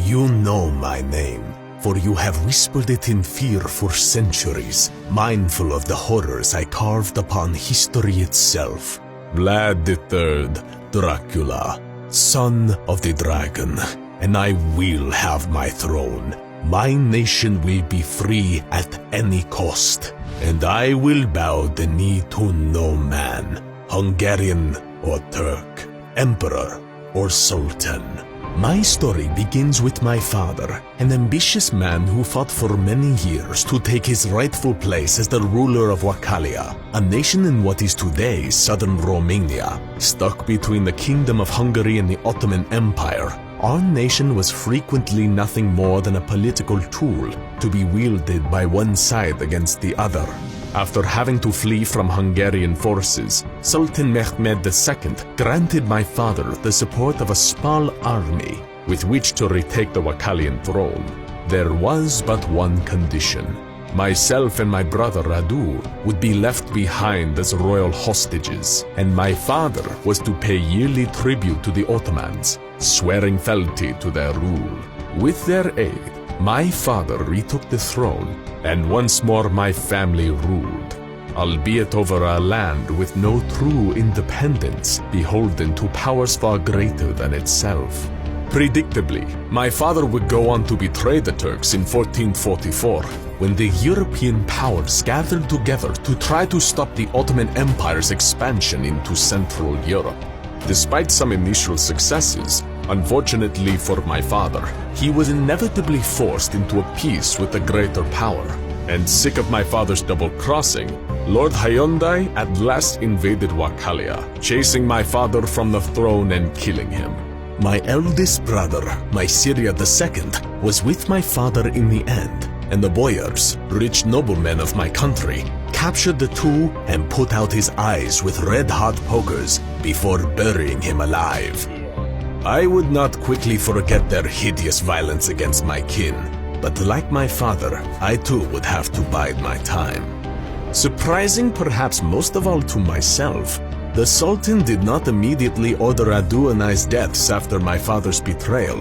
You know my name, for you have whispered it in fear for centuries, mindful of the horrors I carved upon history itself. Vlad III, Dracula, son of the dragon, and I will have my throne. My nation will be free at any cost, and I will bow the knee to no man, Hungarian or Turk, emperor or sultan. My story begins with my father, an ambitious man who fought for many years to take his rightful place as the ruler of Wakalia, a nation in what is today southern Romania. Stuck between the Kingdom of Hungary and the Ottoman Empire, our nation was frequently nothing more than a political tool to be wielded by one side against the other. After having to flee from Hungarian forces, Sultan Mehmed II granted my father the support of a small army with which to retake the Wakalian throne. There was but one condition. Myself and my brother Radu would be left behind as royal hostages, and my father was to pay yearly tribute to the Ottomans, swearing fealty to their rule. With their aid, my father retook the throne, and once more my family ruled, albeit over a land with no true independence, beholden to powers far greater than itself. Predictably, my father would go on to betray the Turks in 1444, when the European powers gathered together to try to stop the Ottoman Empire's expansion into Central Europe. Despite some initial successes, unfortunately for my father, he was inevitably forced into a peace with the greater power. And sick of my father's double-crossing, Lord Hyundai at last invaded Wakalia, chasing my father from the throne and killing him. My eldest brother, Mysiria II, was with my father in the end, and the boyars, rich noblemen of my country, captured the two and put out his eyes with red-hot pokers before burying him alive. I would not quickly forget their hideous violence against my kin, but like my father, I too would have to bide my time. Surprising perhaps most of all to myself, the Sultan did not immediately order Radu and I's deaths after my father's betrayal.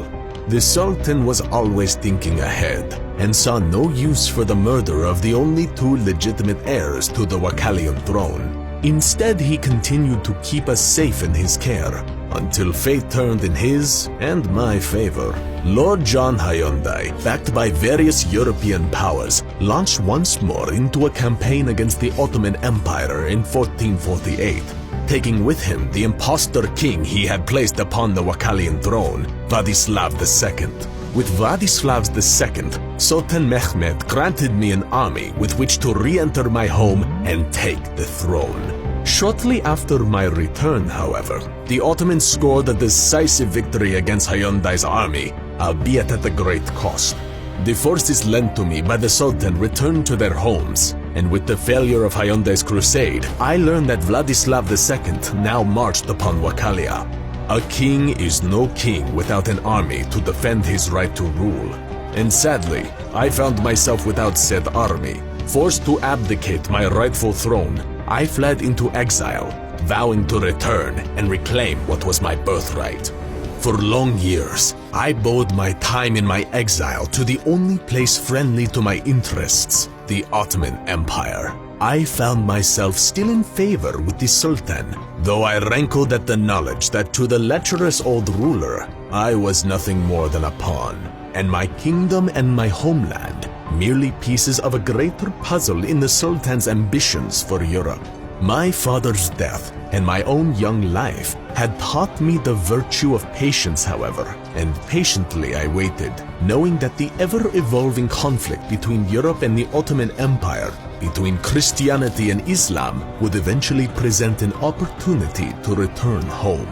The Sultan was always thinking ahead, and saw no use for the murder of the only two legitimate heirs to the Wakalian throne. Instead, he continued to keep us safe in his care, until fate turned in his and my favor. Lord John Hyundai, backed by various European powers, launched once more into a campaign against the Ottoman Empire in 1448, taking with him the impostor king he had placed upon the Wakalian throne, Vladislav II. With Vladislav II, Sultan Mehmed granted me an army with which to re-enter my home and take the throne. Shortly after my return, however, the Ottomans scored a decisive victory against Hyundai's army, albeit at a great cost. The forces lent to me by the Sultan returned to their homes, and with the failure of Hyundai's crusade, I learned that Vladislav II now marched upon Wakalia. A king is no king without an army to defend his right to rule. And sadly, I found myself without said army. Forced to abdicate my rightful throne, I fled into exile, vowing to return and reclaim what was my birthright. For long years, I bowed my time in my exile to the only place friendly to my interests, the Ottoman Empire. I found myself still in favor with the Sultan, though I rankled at the knowledge that to the lecherous old ruler, I was nothing more than a pawn, and my kingdom and my homeland merely pieces of a greater puzzle in the Sultan's ambitions for Europe. My father's death and my own young life had taught me the virtue of patience, however, and patiently I waited, knowing that the ever-evolving conflict between Europe and the Ottoman Empire, between Christianity and Islam, would eventually present an opportunity to return home.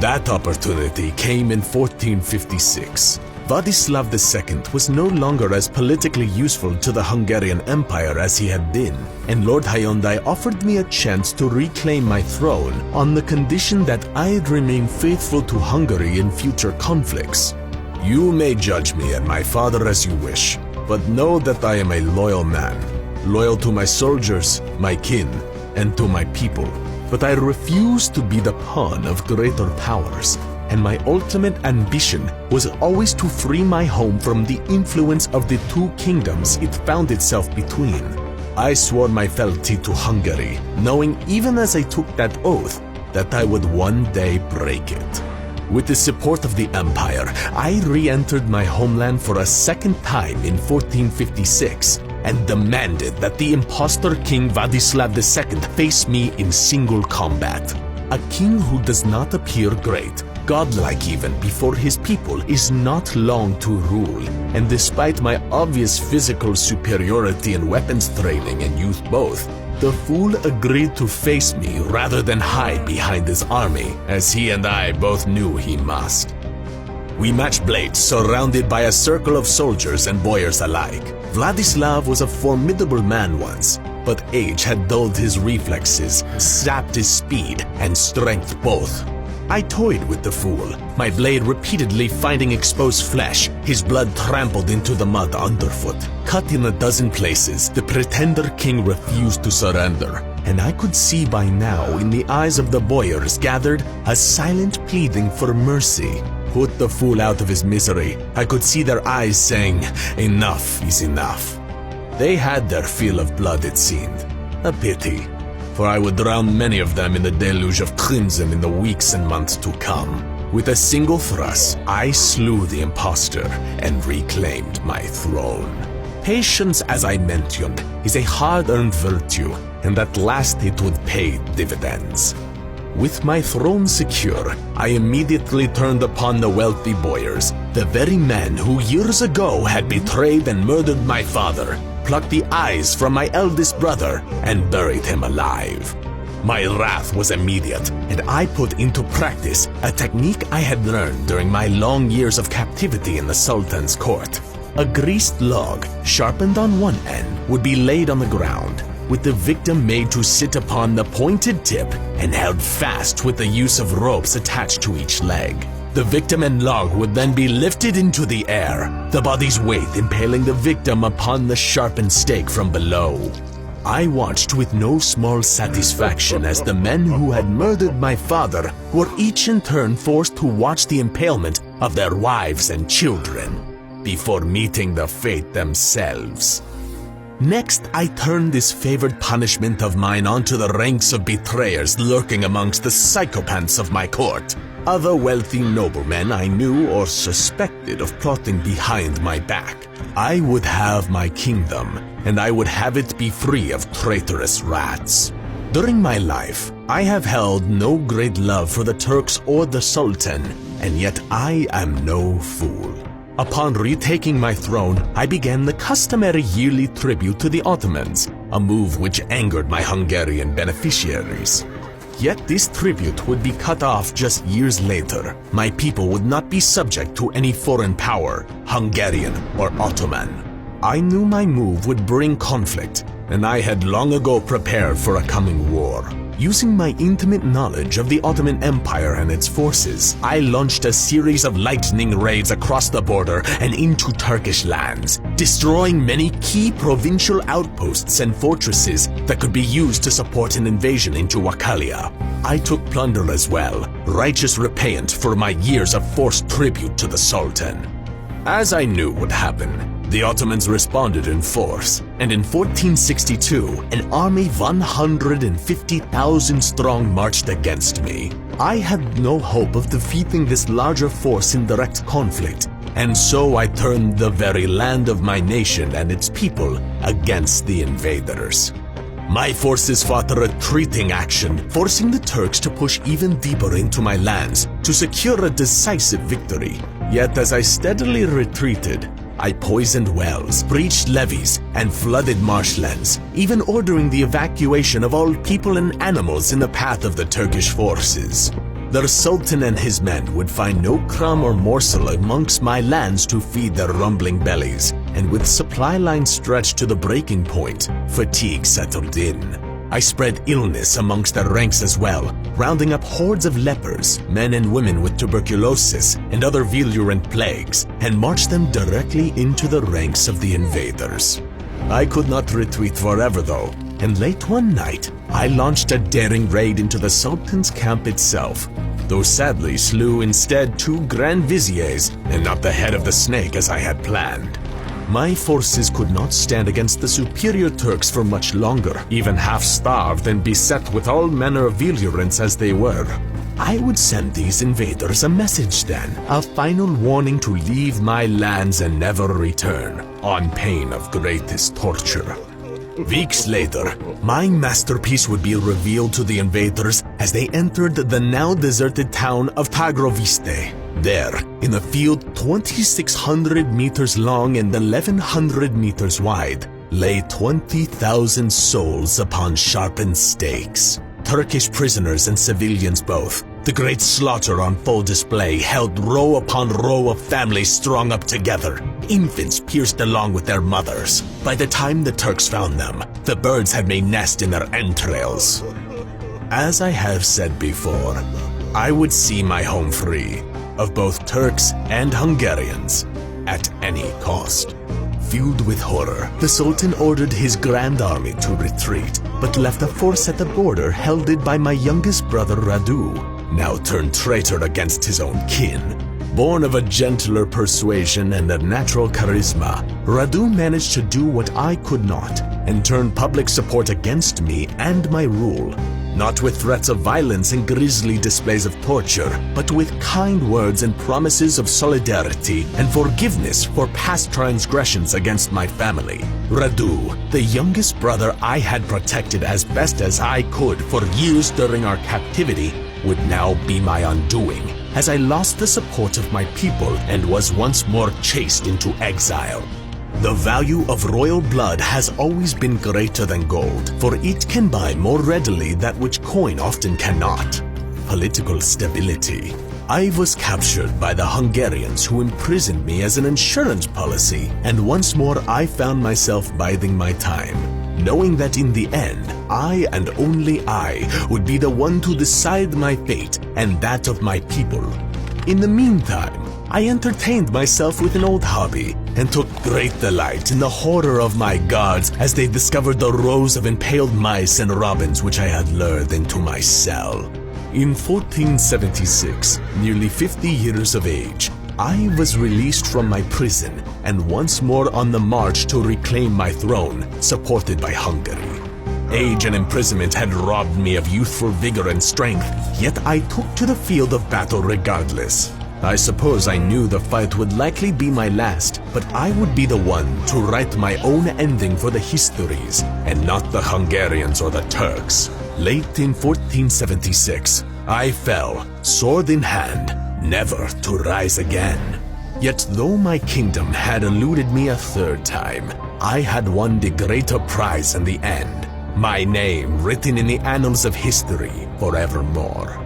That opportunity came in 1456. Vladislav II was no longer as politically useful to the Hungarian Empire as he had been, and Lord Hyundai offered me a chance to reclaim my throne on the condition that I'd remain faithful to Hungary in future conflicts. You may judge me and my father as you wish, but know that I am a loyal man, loyal to my soldiers, my kin, and to my people. But I refuse to be the pawn of greater powers. and my ultimate ambition was always to free my home from the influence of the two kingdoms it found itself between. I swore my fealty to Hungary, knowing even as I took that oath that I would one day break it. With the support of the Empire, I re-entered my homeland for a second time in 1456 and demanded that the impostor King Vladislav II face me in single combat. A king who does not appear great, godlike even before his people, is not long to rule, and despite my obvious physical superiority in weapons training and youth both, the fool agreed to face me rather than hide behind his army, as he and I both knew he must. We matched blades surrounded by a circle of soldiers and boyars alike. Vladislav was a formidable man once, but age had dulled his reflexes, sapped his speed and strength both. I toyed with the fool, my blade repeatedly finding exposed flesh, his blood trampled into the mud underfoot. Cut in a dozen places, the pretender king refused to surrender, and I could see by now in the eyes of the boyars gathered a silent pleading for mercy. Put the fool out of his misery. I could see their eyes saying, "Enough is enough." They had their fill of blood, it seemed. A pity, for I would drown many of them in the deluge of crimson in the weeks and months to come. With a single thrust, I slew the impostor and reclaimed my throne. Patience, as I mentioned, is a hard-earned virtue, and at last it would pay dividends. With my throne secure, I immediately turned upon the wealthy boyars, the very men who years ago had betrayed and murdered my father, plucked the eyes from my eldest brother, and buried him alive. My wrath was immediate, and I put into practice a technique I had learned during my long years of captivity in the Sultan's court. A greased log, sharpened on one end, would be laid on the ground, with the victim made to sit upon the pointed tip and held fast with the use of ropes attached to each leg. The victim and log would then be lifted into the air, the body's weight impaling the victim upon the sharpened stake from below. I watched with no small satisfaction as the men who had murdered my father were each in turn forced to watch the impalement of their wives and children before meeting the fate themselves. Next, I turned this favored punishment of mine onto the ranks of betrayers lurking amongst the psychopaths of my court. Other wealthy noblemen I knew or suspected of plotting behind my back. I would have my kingdom, and I would have it be free of traitorous rats. During my life, I have held no great love for the Turks or the Sultan, and yet I am no fool. Upon retaking my throne, I began the customary yearly tribute to the Ottomans, a move which angered my Hungarian beneficiaries. Yet this tribute would be cut off just years later. My people would not be subject to any foreign power, Hungarian or Ottoman. I knew my move would bring conflict, and I had long ago prepared for a coming war. Using my intimate knowledge of the Ottoman Empire and its forces, I launched a series of lightning raids across the border and into Turkish lands, destroying many key provincial outposts and fortresses that could be used to support an invasion into Wakalia. I took plunder as well, righteous repayment for my years of forced tribute to the Sultan. As I knew would happen, the Ottomans responded in force, and in 1462, an army 150,000 strong marched against me. I had no hope of defeating this larger force in direct conflict, and so I turned the very land of my nation and its people against the invaders. My forces fought a retreating action, forcing the Turks to push even deeper into my lands to secure a decisive victory. Yet as I steadily retreated, I poisoned wells, breached levees, and flooded marshlands, even ordering the evacuation of all people and animals in the path of the Turkish forces. The Sultan and his men would find no crumb or morsel amongst my lands to feed their rumbling bellies, and with supply lines stretched to the breaking point, fatigue settled in. I spread illness amongst their ranks as well, rounding up hordes of lepers, men and women with tuberculosis and other virulent plagues, and marched them directly into the ranks of the invaders. I could not retreat forever though, and late one night, I launched a daring raid into the Sultan's camp itself. though sadly slew instead 2 Grand Viziers and not the head of the snake as I had planned. My forces could not stand against the superior Turks for much longer, even half-starved and beset with all manner of virulence as they were. I would send these invaders a message then, a final warning to leave my lands and never return, on pain of greatest torture. Weeks later, my masterpiece would be revealed to the invaders as they entered the now deserted town of Tagroviste. There, in a field 2,600 meters long and 1,100 meters wide, lay 20,000 souls upon sharpened stakes. Turkish prisoners and civilians both. The great slaughter on full display held row upon row of families strung up together. Infants pierced along with their mothers. By the time the Turks found them, the birds had made nest in their entrails. As I have said before, I would see my home free, of both Turks and Hungarians, at any cost. Filled with horror, the Sultan ordered his grand army to retreat, but left a force at the border held by my youngest brother Radu, now turned traitor against his own kin. Born of a gentler persuasion and a natural charisma, Radu managed to do what I could not, and turn public support against me and my rule. Not with threats of violence and grisly displays of torture, but with kind words and promises of solidarity and forgiveness for past transgressions against my family. Radu, the youngest brother I had protected as best as I could for years during our captivity, would now be my undoing, as I lost the support of my people and was once more chased into exile. The value of royal blood has always been greater than gold, for it can buy more readily that which coin often cannot: political stability. I was captured by the Hungarians, who imprisoned me as an insurance policy, and once more I found myself biding my time, knowing that in the end, I and only I would be the one to decide my fate and that of my people. In the meantime, I entertained myself with an old hobby and took great delight in the horror of my guards as they discovered the rows of impaled mice and robins which I had lured into my cell. In 1476, nearly 50 years of age, I was released from my prison and once more on the march to reclaim my throne, supported by Hungary. Age and imprisonment had robbed me of youthful vigor and strength, yet I took to the field of battle regardless. I suppose I knew the fight would likely be my last, but I would be the one to write my own ending for the histories, and not the Hungarians or the Turks. Late in 1476, I fell, sword in hand, never to rise again. Yet though my kingdom had eluded me a third time, I had won the greater prize in the end, my name written in the annals of history forevermore.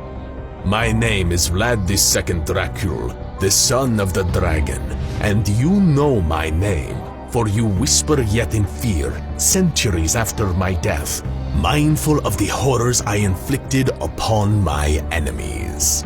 My name is Vlad II Dracula, the son of the dragon, and you know my name, for you whisper yet in fear, centuries after my death, mindful of the horrors I inflicted upon my enemies.